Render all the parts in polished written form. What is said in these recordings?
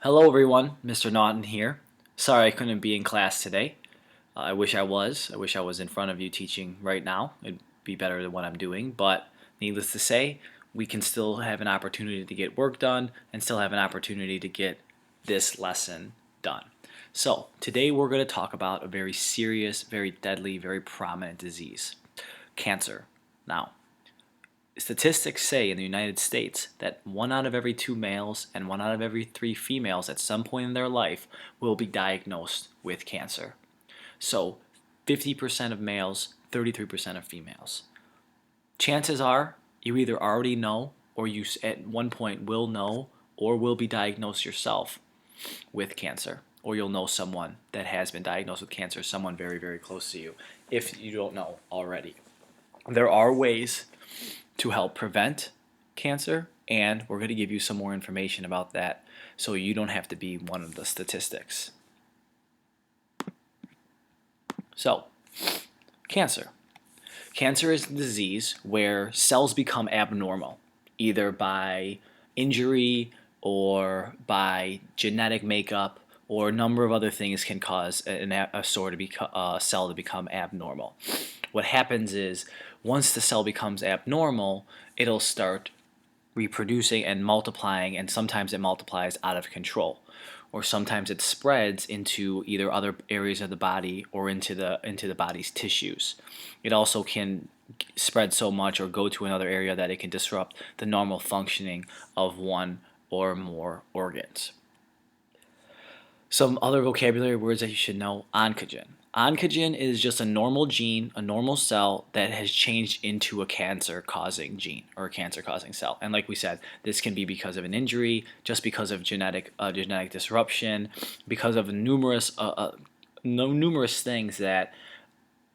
Hello everyone, Mr. Naughton here. Sorry I couldn't be in class today. I wish I was. I wish I was in front of you teaching right now. It'd be better than what I'm doing, but needless to say, we can still have an opportunity to get work done and still have an opportunity to get this lesson done. So, today we're going to talk about a very serious, very deadly, very prominent disease, cancer. Now, statistics say in the United States that 1 out of every 2 males and 1 out of every 3 females at some point in their life will be diagnosed with cancer. So 50% of males, 33% of females. Chances are you either already know or you at one point will know or will be diagnosed yourself with cancer, or you'll know someone that has been diagnosed with cancer, someone very, very close to you, if you don't know already. There are ways to help prevent cancer, and we're going to give you some more information about that so you don't have to be one of the statistics. So, cancer. Cancer is a disease where cells become abnormal, either by injury or by genetic makeup, or a number of other things can cause a cell to become abnormal. What happens is once the cell becomes abnormal, it'll start reproducing and multiplying, and sometimes it multiplies out of control, or sometimes it spreads into either other areas of the body or into the body's tissues. It also can spread so much or go to another area that it can disrupt the normal functioning of one or more organs. Some other vocabulary words that you should know: oncogen. Oncogen is just a normal gene, a normal cell that has changed into a cancer-causing gene or a cancer-causing cell. And like we said, this can be because of an injury, just because of genetic disruption, because of numerous things that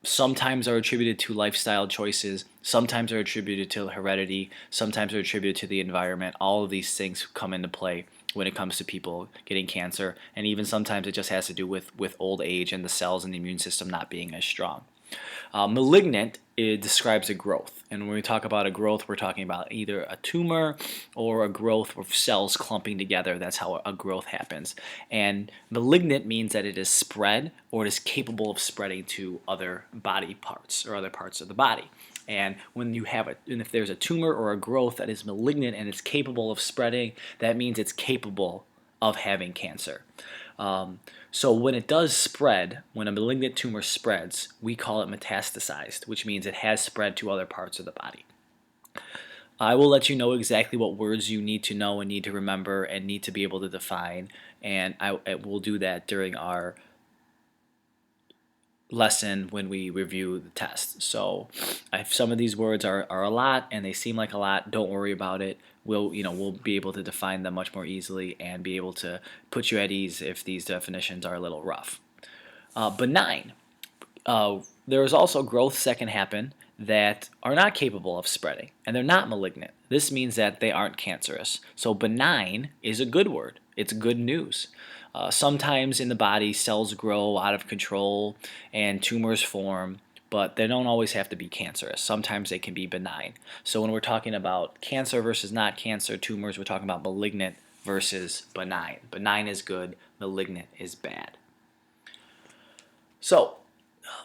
sometimes are attributed to lifestyle choices, sometimes are attributed to heredity, sometimes are attributed to the environment. All of these things come into play when it comes to people getting cancer, and even sometimes it just has to do with old age and the cells and the immune system not being as strong. Malignant, it describes a growth, and when we talk about a growth, we're talking about either a tumor or a growth of cells clumping together. That's how a growth happens. And malignant means that it is spread, or it is capable of spreading to other body parts or other parts of the body. And when you have and if there's a tumor or a growth that is malignant and it's capable of spreading, that means it's capable of having cancer. So when it does spread, when a malignant tumor spreads, we call it metastasized, which means it has spread to other parts of the body. I will let you know exactly what words you need to know and need to remember and need to be able to define, and I will do that during our lesson when we review the test. So if some of these words are a lot and they seem like a lot, don't worry about it. We'll be able to define them much more easily and be able to put you at ease if these definitions are a little rough. Benign. There is also growths that can happen that are not capable of spreading, and they're not malignant. This means that they aren't cancerous. So benign is a good word. It's good news. Sometimes in the body, cells grow out of control and tumors form, but they don't always have to be cancerous. Sometimes they can be benign. So when we're talking about cancer versus not cancer tumors, we're talking about malignant versus benign. Benign is good, malignant is bad. So,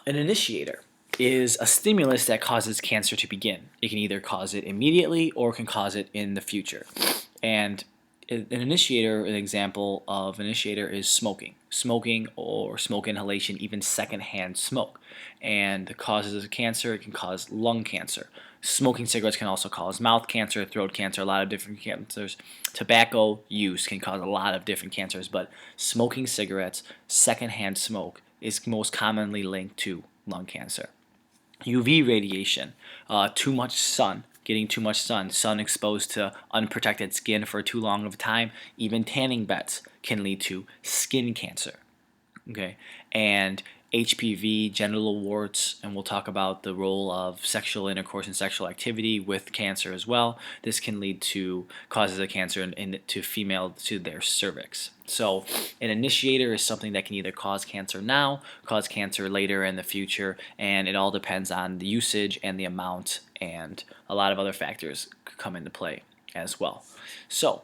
an initiator is a stimulus that causes cancer to begin. It can either cause it immediately or can cause it in the future. And an initiator, an example of an initiator is smoking. Smoking or smoke inhalation, even secondhand smoke. And the causes of cancer, it can cause lung cancer. Smoking cigarettes can also cause mouth cancer, throat cancer, a lot of different cancers. Tobacco use can cause a lot of different cancers, but smoking cigarettes, secondhand smoke, is most commonly linked to lung cancer. UV radiation, too much sun, getting too much sun exposed to unprotected skin for too long of a time, even tanning beds can lead to skin cancer. Okay, and HPV, genital warts, and we'll talk about the role of sexual intercourse and sexual activity with cancer as well. This can lead to causes of cancer to female to their cervix. So an initiator is something that can either cause cancer now, cause cancer later in the future, and it all depends on the usage and the amount, and a lot of other factors come into play as well. So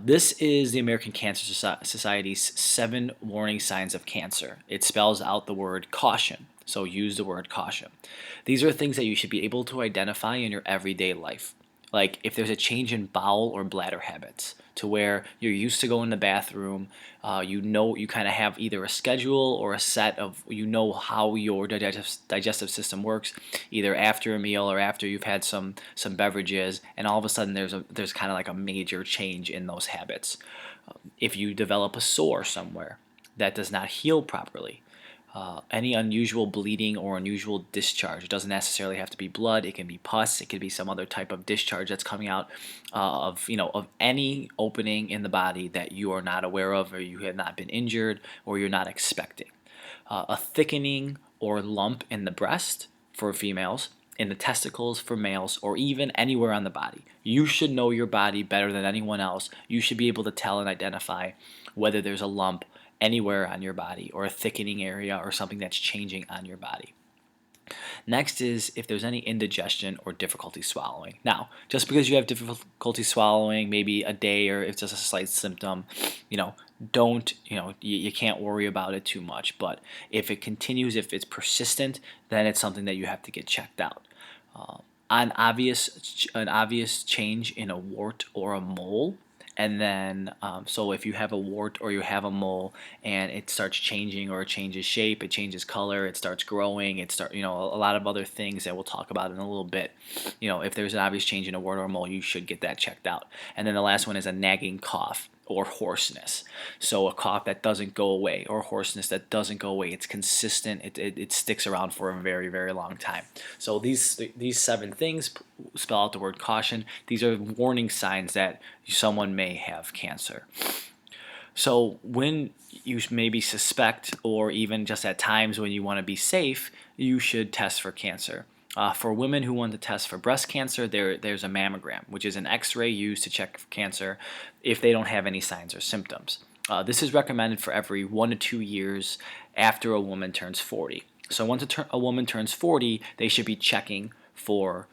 This is the American Cancer Society's 7 warning signs of cancer. It spells out the word caution, so use the word caution. These are things that you should be able to identify in your everyday life. Like if there's a change in bowel or bladder habits, to where you're used to going to the bathroom, you kind of have either a schedule or a set of, how your digestive system works, either after a meal or after you've had some beverages, and all of a sudden there's kind of like a major change in those habits. If you develop a sore somewhere that does not heal properly, any unusual bleeding or unusual discharge. It doesn't necessarily have to be blood. It can be pus. It could be some other type of discharge that's coming out of any opening in the body that you are not aware of, or you have not been injured, or you're not expecting. A thickening or lump in the breast for females, in the testicles for males, or even anywhere on the body. You should know your body better than anyone else. You should be able to tell and identify whether there's a lump anywhere on your body, or a thickening area, or something that's changing on your body. Next is if there's any indigestion or difficulty swallowing. Now, just because you have difficulty swallowing, maybe a day or it's just a slight symptom, don't, you can't worry about it too much. But if it continues, if it's persistent, then it's something that you have to get checked out. An obvious change in a wart or a mole. And then, so if you have a wart or you have a mole and it starts changing, or it changes shape, it changes color, it starts growing, a lot of other things that we'll talk about in a little bit. If there's an obvious change in a wart or a mole, you should get that checked out. And then the last one is a nagging cough or hoarseness. So a cough that doesn't go away, or hoarseness that doesn't go away. It's consistent. It sticks around for a very, very long time. So these 7 things spell out the word caution. These are warning signs that someone may have cancer. So when you maybe suspect, or even just at times when you want to be safe, you should test for cancer. For women who want to test for breast cancer, there's a mammogram, which is an X-ray used to check for cancer if they don't have any signs or symptoms. This is recommended for every 1 to 2 years after a woman turns 40. So once a woman turns 40, they should be checking for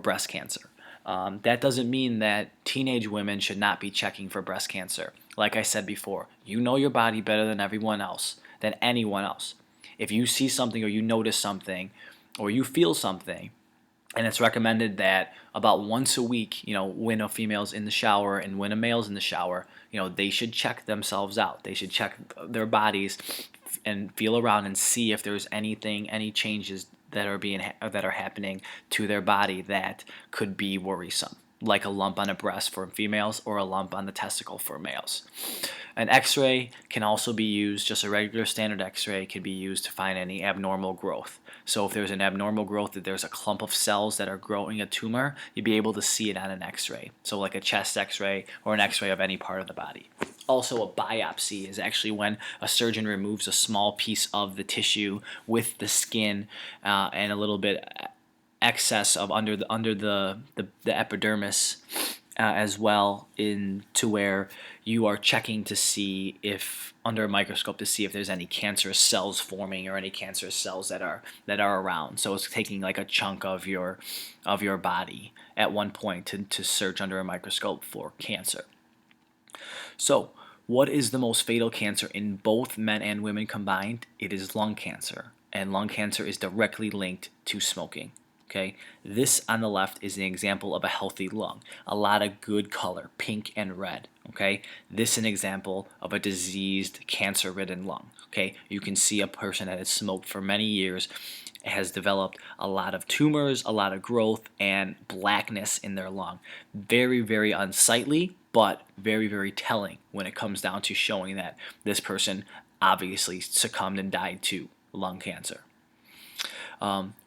breast cancer. That doesn't mean that teenage women should not be checking for breast cancer. Like I said before, you know your body better than everyone else, than anyone else. If you see something, or you notice something, or you feel something, and it's recommended that about once a week, when a female's in the shower and when a male's in the shower, they should check themselves out. They should check their bodies and feel around and see if there's any changes that are happening to their body that could be worrisome, like a lump on a breast for females, or a lump on the testicle for males. An X-ray can also be used. Just a regular standard X-ray can be used to find any abnormal growth. So if there's an abnormal growth, that there's a clump of cells that are growing a tumor, you'd be able to see it on an X-ray. So like a chest X-ray, or an X-ray of any part of the body. Also, a biopsy is actually when a surgeon removes a small piece of the tissue with the skin and a little bit excess of under the epidermis as well, into where you are checking to see if, under a microscope, to see if there's any cancerous cells forming, or any cancerous cells that are around. So it's taking like a chunk of your body at one point to search under a microscope for cancer. So what is the most fatal cancer in both men and women combined? It is lung cancer, and lung cancer is directly linked to smoking. Okay, this on the left is an example of a healthy lung, a lot of good color, pink and red. Okay, this is an example of a diseased, cancer-ridden lung. Okay, you can see a person that has smoked for many years has developed a lot of tumors, a lot of growth, and blackness in their lung. Very, very unsightly, but very, very telling when it comes down to showing that this person obviously succumbed and died to lung cancer.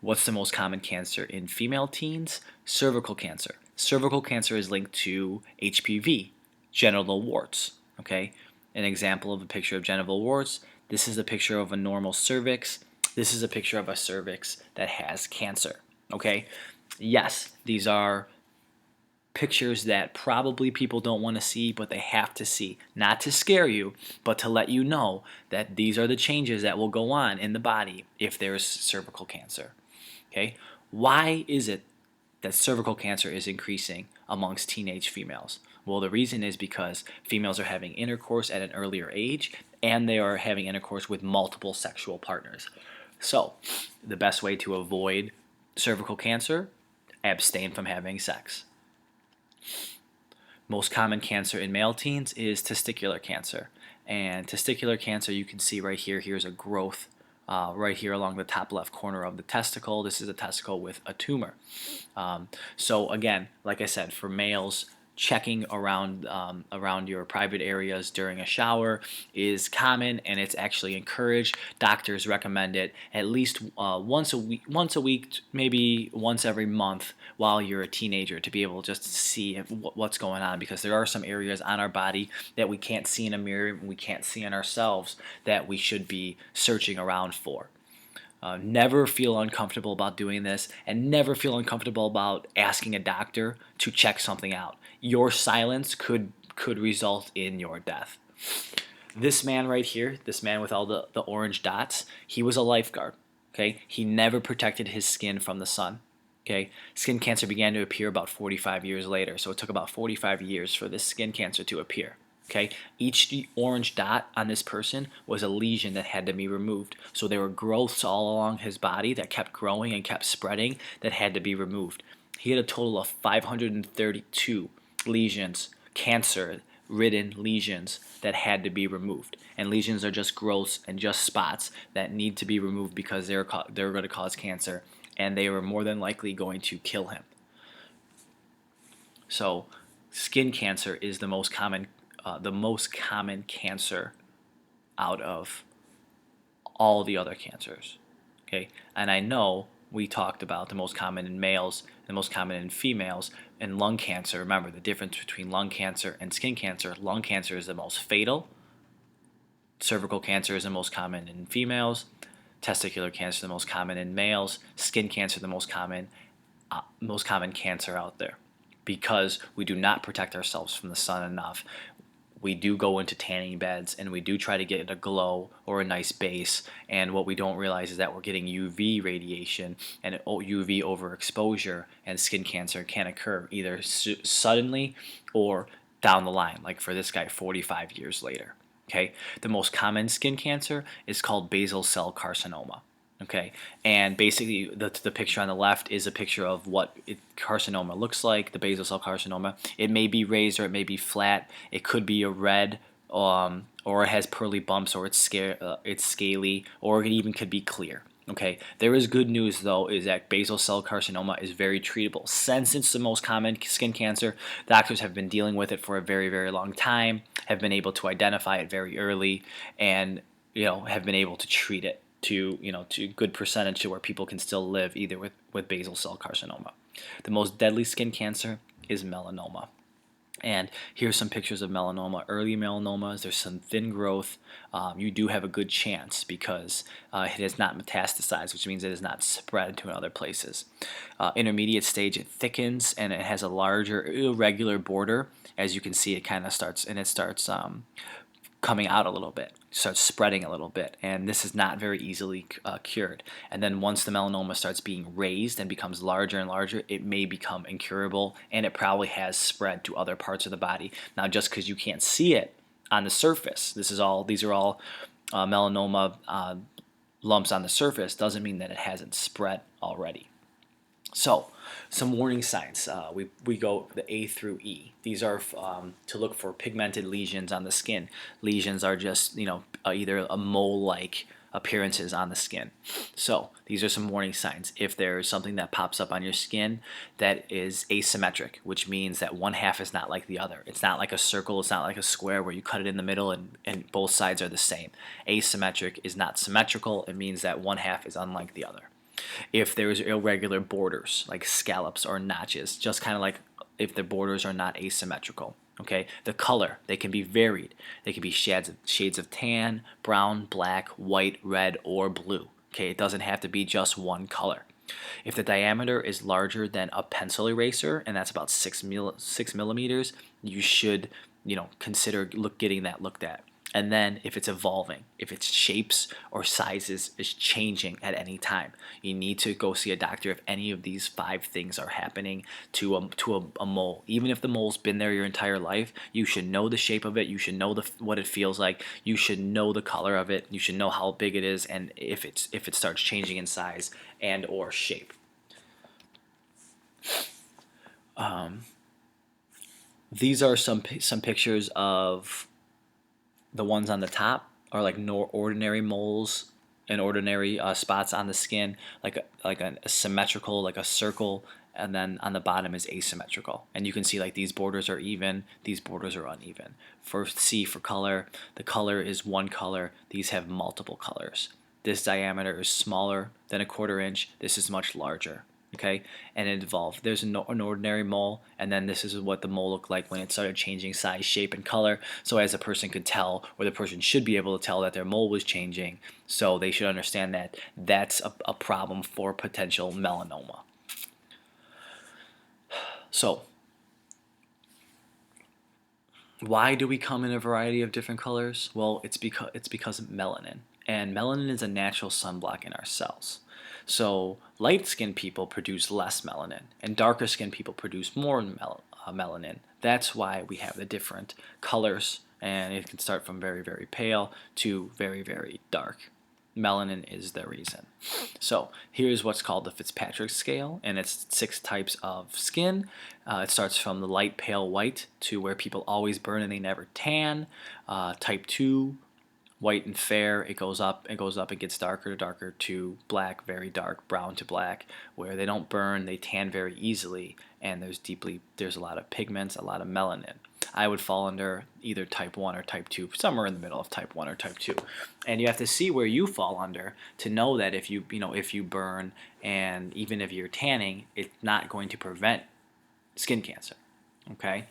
What's the most common cancer in female teens? Cervical cancer. Cervical cancer is linked to HPV, genital warts. Okay, an example of a picture of genital warts. This is a picture of a normal cervix. This is a picture of a cervix that has cancer. Okay, yes, these are pictures that probably people don't want to see, but they have to see. Not to scare you, but to let you know that these are the changes that will go on in the body if there's cervical cancer. Okay, why is it that cervical cancer is increasing amongst teenage females? Well, the reason is because females are having intercourse at an earlier age and they are having intercourse with multiple sexual partners. So, the best way to avoid cervical cancer, abstain from having sex. Most common cancer in male teens is testicular cancer. And testicular cancer, you can see right here, here's a growth right here along the top left corner of the testicle. This is a testicle with a tumor. So again, like I said, for males, checking around your private areas during a shower is common, and it's actually encouraged. Doctors recommend it at least once a week, maybe once every month while you're a teenager, to be able just to see what's going on, because there are some areas on our body that we can't see in a mirror, we can't see in ourselves, that we should be searching around for. Never feel uncomfortable about doing this, and never feel uncomfortable about asking a doctor to check something out. Your silence could result in your death. This man right here, this man with all the orange dots, he was a lifeguard. Okay, he never protected his skin from the sun. Okay, skin cancer began to appear about 45 years later, so it took about 45 years for this skin cancer to appear. Okay, each orange dot on this person was a lesion that had to be removed. So there were growths all along his body that kept growing and kept spreading that had to be removed. He had a total of 532 lesions, cancer-ridden lesions that had to be removed. And lesions are just growths and just spots that need to be removed because they're going to cause cancer, and they were more than likely going to kill him. So skin cancer is the most common cancer out of all the other cancers. Okay, and I know we talked about the most common in males, the most common in females, and lung cancer. Remember the difference between lung cancer and skin cancer. Lung cancer is the most fatal. Cervical cancer is the most common in females. Testicular cancer is the most common in males. Skin cancer the most common cancer out there, because we do not protect ourselves from the sun enough. We do go into tanning beds and we do try to get a glow or a nice base, and what we don't realize is that we're getting UV radiation, and UV overexposure and skin cancer can occur either suddenly or down the line, like for this guy 45 years later. Okay, the most common skin cancer is called basal cell carcinoma. Okay, and basically the picture on the left is a picture of what carcinoma looks like, the basal cell carcinoma. It may be raised or it may be flat. It could be a red, or it has pearly bumps, or it's scaly, or it even could be clear. Okay, there is good news though, is that basal cell carcinoma is very treatable. Since it's the most common skin cancer, doctors have been dealing with it for a very, very long time, have been able to identify it very early, and have been able to treat it to good percentage to where people can still live either with basal cell carcinoma. The most deadly skin cancer is melanoma. And here's some pictures of melanoma. Early melanomas, there's some thin growth. You do have a good chance because it has not metastasized, which means it has not spread to other places. Intermediate stage, it thickens and it has a larger irregular border. As you can see, it kind of starts coming out a little bit, starts spreading a little bit, and this is not very easily cured. And then once the melanoma starts being raised and becomes larger and larger, it may become incurable, and it probably has spread to other parts of the body. Now, just because you can't see it on the surface, these are all melanoma lumps on the surface, doesn't mean that it hasn't spread already. So, some warning signs. We go the A through E. These are to look for pigmented lesions on the skin. Lesions are just either a mole-like appearances on the skin. So these are some warning signs. If there's something that pops up on your skin that is asymmetric, which means that one half is not like the other. It's not like a circle. It's not like a square where you cut it in the middle and both sides are the same. Asymmetric is not symmetrical. It means that one half is unlike the other. If there's irregular borders, like scallops or notches, just kind of like if the borders are not asymmetrical. Okay, the color, they can be varied. They can be shades of tan, brown, black, white, red, or blue. Okay, it doesn't have to be just one color. If the diameter is larger than a pencil eraser, and that's about 6 millimeters, you should consider getting that looked at. And then if it's evolving, if its shapes or sizes is changing at any time, you need to go see a doctor if any of these 5 things are happening to a mole. Even if the mole's been there your entire life, you should know the shape of it, you should know what it feels like, you should know the color of it, you should know how big it is, and if it starts changing in size and or shape. These are some pictures of the ones on the top are like ordinary moles and ordinary spots on the skin, like a symmetrical, like a circle, and then on the bottom is asymmetrical. And you can see like these borders are even, these borders are uneven. For C for color, the color is one color. These have multiple colors. This diameter is smaller than a 1/4 inch. This is much larger. Okay, and it evolved. There's an ordinary mole, and then this is what the mole looked like when it started changing size, shape, and color. So as a person could tell, or the person should be able to tell that their mole was changing, so they should understand that that's a problem for potential melanoma. So why do we come in a variety of different colors? Well, it's because of melanin, and melanin is a natural sunblock in our cells. So light-skinned people produce less melanin, and darker-skinned people produce more melanin. That's why we have the different colors, and it can start from very, very pale to very, very dark. Melanin is the reason. So here's what's called the Fitzpatrick scale, and it's 6 types of skin. It starts from the light pale white to where people always burn and they never tan. Type 2, white and fair, it goes up, it gets darker to black, very dark, brown to black, where they don't burn, they tan very easily, and there's a lot of pigments, a lot of melanin. I would fall under either type 1 or type 2, somewhere in the middle of type 1 or type 2. And you have to see where you fall under to know that if you burn, and even if you're tanning, it's not going to prevent skin cancer. Okay?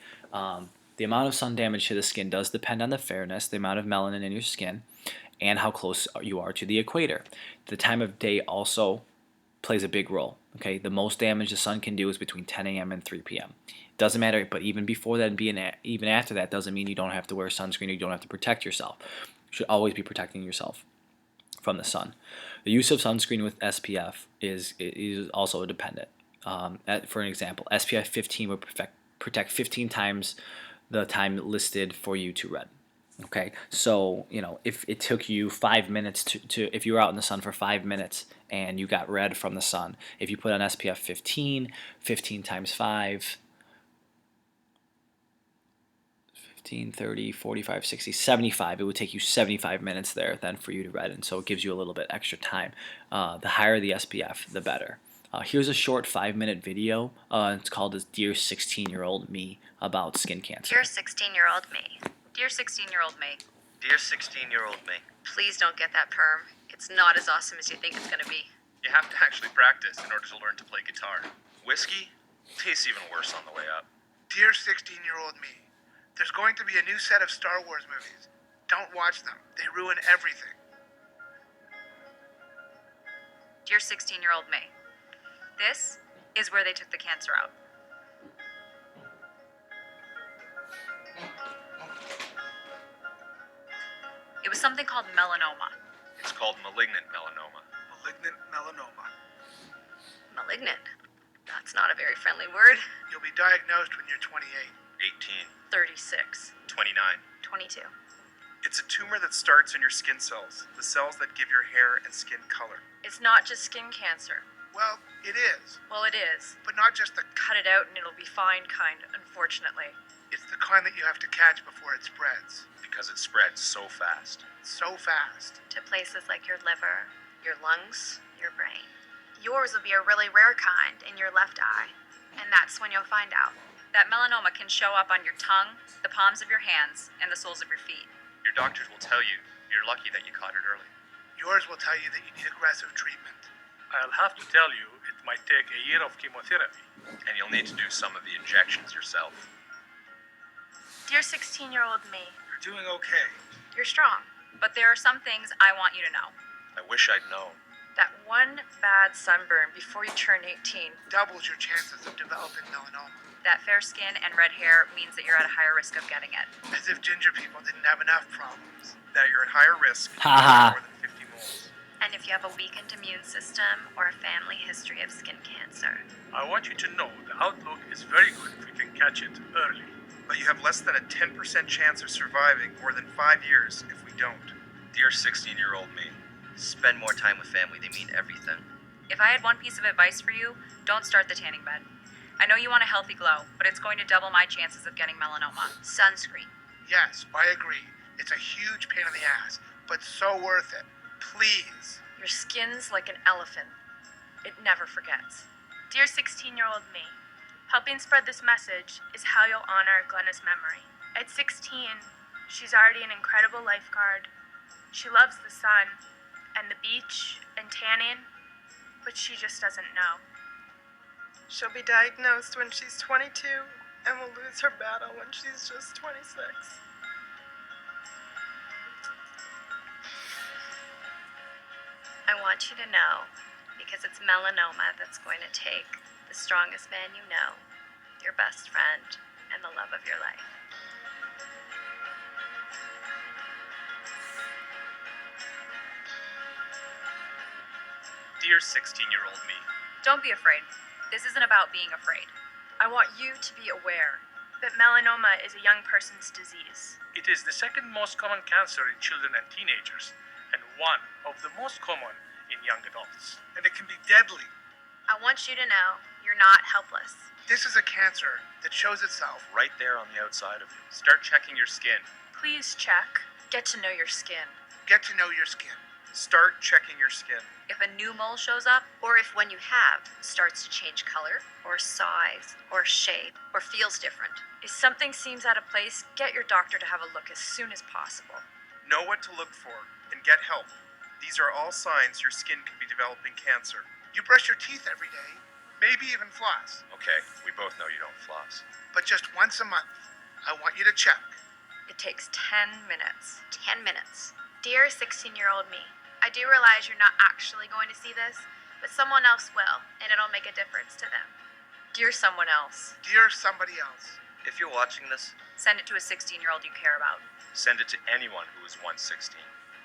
The amount of sun damage to the skin does depend on the fairness, the amount of melanin in your skin, and how close you are to the equator. The time of day also plays a big role. Okay, the most damage the sun can do is between 10 a.m. and 3 p.m. Doesn't matter, but even before that and even after that doesn't mean you don't have to wear sunscreen or you don't have to protect yourself. You should always be protecting yourself from the sun. The use of sunscreen with SPF is also dependent. For an example, SPF 15 would protect 15 times the time listed for you to red. Okay, so if it took you 5 minutes to if you were out in the sun for 5 minutes and you got red from the sun, if you put on SPF 15, 15 times 5, 15, 30, 45, 60, 75, it would take you 75 minutes there then for you to redden, so it gives you a little bit extra time. The higher the SPF, the better. Here's a short 5-minute video. It's called Dear 16-Year-Old Me about skin cancer. Dear 16-year-old me. Dear 16-year-old me. Dear 16-year-old me. Please don't get that perm. It's not as awesome as you think it's going to be. You have to actually practice in order to learn to play guitar. Whiskey tastes even worse on the way up. Dear 16-year-old me. There's going to be a new set of Star Wars movies. Don't watch them. They ruin everything. Dear 16-year-old me. This is where they took the cancer out. It was something called melanoma. It's called malignant melanoma. Malignant melanoma. Malignant? That's not a very friendly word. You'll be diagnosed when you're 28. 18. 36. 29. 22. It's a tumor that starts in your skin cells, the cells that give your hair and skin color. It's not just skin cancer. Well, it is. Well, it is. But not just the... Cut it out and it'll be fine kind, unfortunately. It's the kind that you have to catch before it spreads. Because it spreads so fast. So fast. To places like your liver, your lungs, your brain. Yours will be a really rare kind in your left eye. And that's when you'll find out. That melanoma can show up on your tongue, the palms of your hands, and the soles of your feet. Your doctors will tell you you're lucky that you caught it early. Yours will tell you that you need aggressive treatment. I'll have to tell you, it might take a year of chemotherapy. And you'll need to do some of the injections yourself. Dear 16-year-old me, You're doing okay. you're strong. But there are some things I want you to know. I wish I'd known. That one bad sunburn before you turn 18, Doubles your chances of developing melanoma. That fair skin and red hair means that you're at a higher risk of getting it. As if ginger people didn't have enough problems. That you're at higher risk of Ha ha. more than 50 moles. And if you have a weakened immune system or a family history of skin cancer. I want you to know the outlook is very good if we can catch it early. But you have less than a 10% chance of surviving more than 5 years if we don't. Dear 16-year-old me, spend more time with family. They mean everything. If I had one piece of advice for you, don't start the tanning bed. I know you want a healthy glow, but it's going to double my chances of getting melanoma. Sunscreen. Yes, I agree. It's a huge pain in the ass, but so worth it. Please. Your skin's like an elephant. It never forgets. Dear 16-year-old me, helping spread this message is how you'll honor Glenna's memory. At 16, she's already an incredible lifeguard. She loves the sun and the beach and tanning, but she just doesn't know. She'll be diagnosed when she's 22 and will lose her battle when she's just 26. I want you to know, because it's melanoma that's going to take the strongest man you know, your best friend, and the love of your life. Dear 16-year-old me, Don't be afraid. This isn't about being afraid. I want you to be aware. That melanoma is a young person's disease. It is the second most common cancer in children and teenagers, and one of the most common in young adults. And it can be deadly. I want you to know you're not helpless. This is a cancer that shows itself. right there on the outside of you. Start checking your skin. Please check. Get to know your skin. Get to know your skin. Start checking your skin. If a new mole shows up, or if when you have starts to change color, or size, or shape, or feels different. If something seems out of place, get your doctor to have a look as soon as possible. Know what to look for and get help. These are all signs your skin could be developing cancer. You brush your teeth every day, maybe even floss, Okay, we both know you don't floss. but just once a month. I want you to check. It takes 10 minutes. 10 minutes. Dear 16-year-old me, I do realize you're not actually going to see this, but someone else will, and it'll make a difference to them. Dear someone else. Dear somebody else. If you're watching this, Send it to a 16-year-old you care about. send it to anyone who is once 16.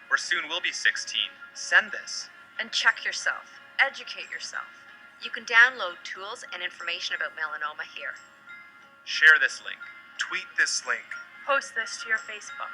Or soon will be 16. Send this. And check yourself. Educate yourself. You can download tools and information about melanoma here. Share this link. Tweet this link. Post this to your Facebook.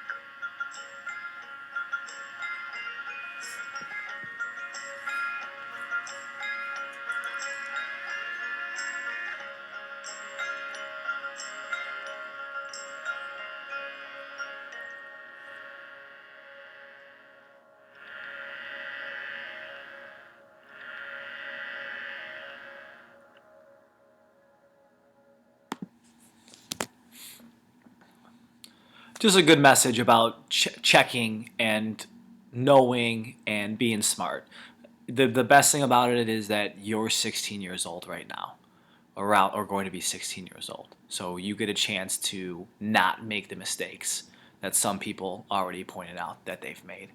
Just a good message about checking and knowing and being smart. The best thing about it is that you're 16 years old right now, or going to be 16 years old. So you get a chance to not make the mistakes that some people already pointed out that they've made.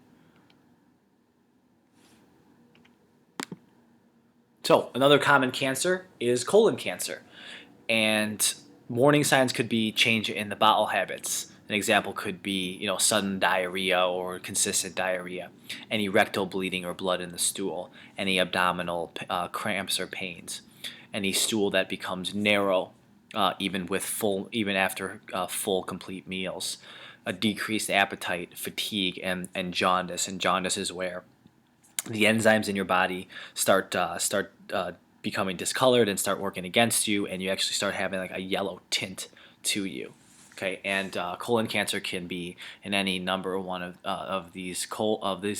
So another common cancer is colon cancer, and warning signs could be change in the bowel habits. An example could be, sudden diarrhea or consistent diarrhea, any rectal bleeding or blood in the stool, any abdominal cramps or pains, any stool that becomes narrow, even after full complete meals, a decreased appetite, fatigue, and jaundice. And jaundice is where the enzymes in your body start becoming discolored and start working against you, and you actually start having like a yellow tint to you. Okay, and colon cancer can be in any number one of these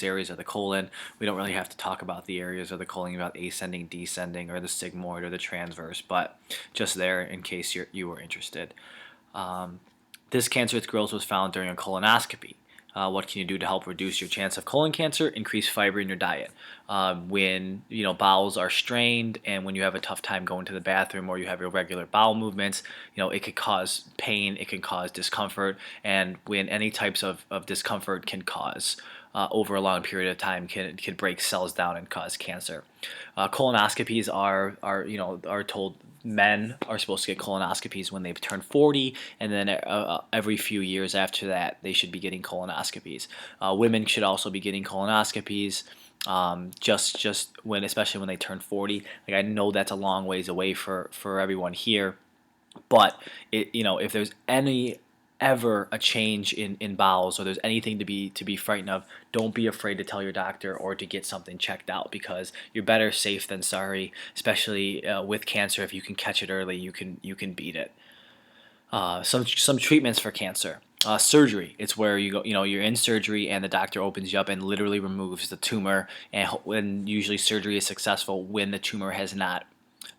areas of the colon. We don't really have to talk about the areas of the colon about ascending, descending, or the sigmoid or the transverse, but just there in case you were interested. This cancerous growth was found during a colonoscopy. What can you do to help reduce your chance of colon cancer? Increase fiber in your diet. When bowels are strained and when you have a tough time going to the bathroom or you have irregular bowel movements, it could cause pain, it can cause discomfort, and when any types of discomfort can cause over a long period of time can break cells down and cause cancer. Colonoscopies are told men are supposed to get colonoscopies when they've turned 40, and then every few years after that they should be getting colonoscopies. Women should also be getting colonoscopies. Just when, especially when they turn 40. Like, I know that's a long ways away for everyone here, but if there's ever a change in bowels, or there's anything to be frightened of, don't be afraid to tell your doctor or to get something checked out, because you're better safe than sorry, especially with cancer. If you can catch it early, you can beat it. Some treatments for cancer. Surgery. It's where you go. You're in surgery and the doctor opens you up and literally removes the tumor. And usually surgery is successful when the tumor has not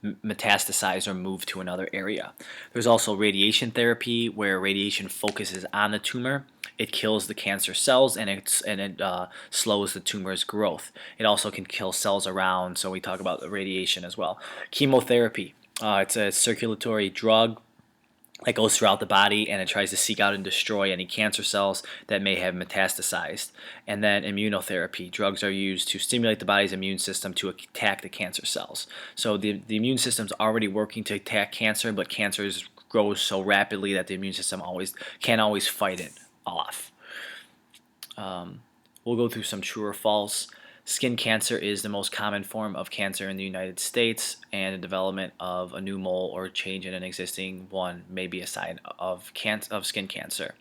metastasized or moved to another area. There's also radiation therapy, where radiation focuses on the tumor. It kills the cancer cells and it slows the tumor's growth. It also can kill cells around. So we talk about the radiation as well. Chemotherapy. It's a circulatory drug that goes throughout the body, and it tries to seek out and destroy any cancer cells that may have metastasized. And then immunotherapy. Drugs are used to stimulate the body's immune system to attack the cancer cells. So the immune system's already working to attack cancer, but cancer grows so rapidly that the immune system can't always fight it off. We'll go through some true or false. Skin cancer is the most common form of cancer in the United States, and the development of a new mole or change in an existing one may be a sign of skin cancer.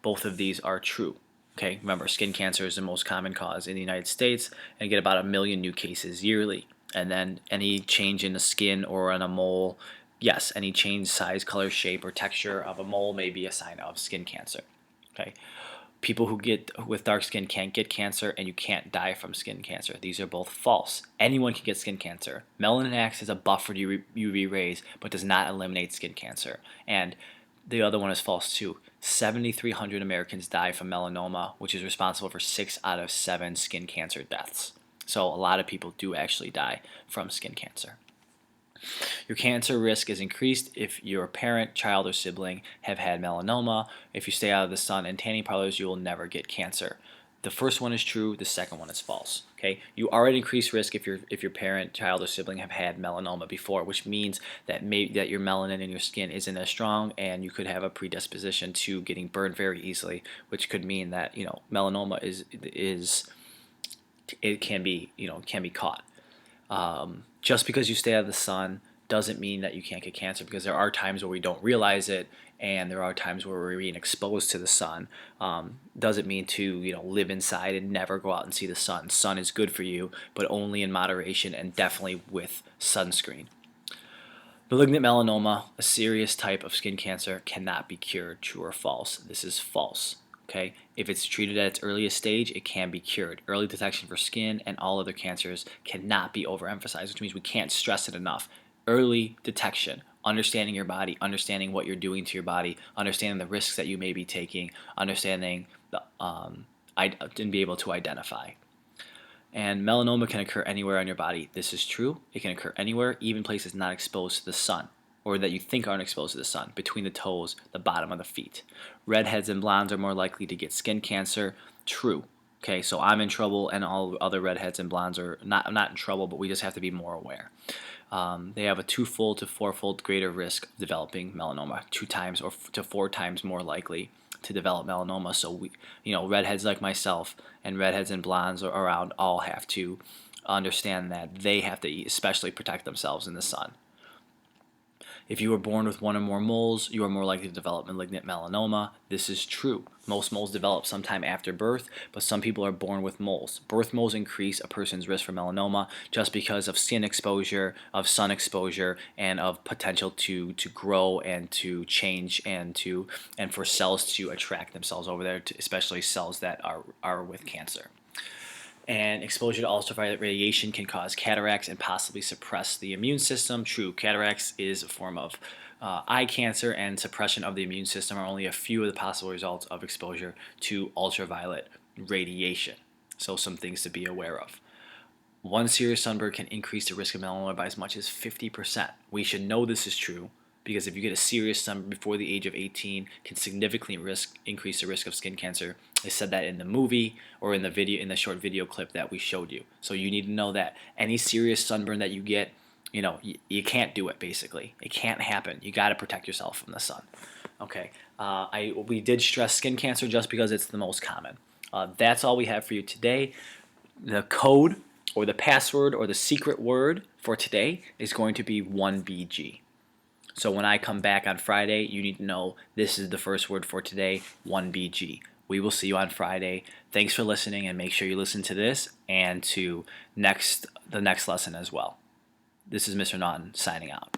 Both of these are true. Okay, remember, skin cancer is the most common cause in the United States, and you get about 1 million new cases yearly. And then any change in the skin or on a mole, yes, any change, size, color, shape, or texture of a mole may be a sign of skin cancer. Okay. People who get with dark skin can't get cancer, and you can't die from skin cancer. These are both false. Anyone can get skin cancer. Melanin acts as a buffer to UV rays, but does not eliminate skin cancer. And the other one is false too. 7,300 Americans die from melanoma, which is responsible for 6 out of 7 skin cancer deaths. So a lot of people do actually die from skin cancer. Your cancer risk is increased if your parent, child, or sibling have had melanoma. If you stay out of the sun and tanning parlors, you will never get cancer. The first one is true. The second one is false. Okay, you are at increased risk if your parent, child, or sibling have had melanoma before, which means that that your melanin in your skin isn't as strong, and you could have a predisposition to getting burned very easily, which could mean that melanoma can be caught. Just because you stay out of the sun doesn't mean that you can't get cancer, because there are times where we don't realize it, and there are times where we're being exposed to the sun. Doesn't mean to live inside and never go out and see the sun. Sun is good for you, but only in moderation, and definitely with sunscreen. Malignant melanoma, a serious type of skin cancer, cannot be cured. True or false? This is false. Okay, if it's treated at its earliest stage, it can be cured. Early detection for skin and all other cancers cannot be overemphasized, which means we can't stress it enough. Early detection, understanding your body, understanding what you're doing to your body, understanding the risks that you may be taking, understanding and be able to identify. And melanoma can occur anywhere on your body. This is true. It can occur anywhere, even places not exposed to the sun, or that you think aren't exposed to the sun, between the toes, the bottom of the feet. Redheads and blondes are more likely to get skin cancer. True. Okay, so I'm in trouble, and all other redheads and blondes are not in trouble, but we just have to be more aware. They have a 2-fold to 4-fold greater risk of developing melanoma, 2 times or to 4 times more likely to develop melanoma. So redheads like myself and redheads and blondes around all have to understand that they have to especially protect themselves in the sun. If you were born with 1 or more moles, you are more likely to develop malignant melanoma. This is true. Most moles develop sometime after birth, but some people are born with moles. Birth moles increase a person's risk for melanoma just because of skin exposure, of sun exposure, and of potential to grow and to change and for cells to attract themselves over there, especially cells that are with cancer. And exposure to ultraviolet radiation can cause cataracts and possibly suppress the immune system. True, cataracts is a form of eye cancer, and suppression of the immune system are only a few of the possible results of exposure to ultraviolet radiation. So some things to be aware of. 1 serious sunburn can increase the risk of melanoma by as much as 50%. We should know this is true, because if you get a serious sunburn before the age of 18, can significantly increase the risk of skin cancer. I said that in the movie or in the short video clip that we showed you. So you need to know that any serious sunburn that you get, you can't do it. Basically, it can't happen. You got to protect yourself from the sun. Okay, we did stress skin cancer just because it's the most common. That's all we have for you today. The code or the password or the secret word for today is going to be 1BG. So when I come back on Friday, you need to know this is the first word for today, 1BG. We will see you on Friday. Thanks for listening, and make sure you listen to this and to the next lesson as well. This is Mr. Naughton signing out.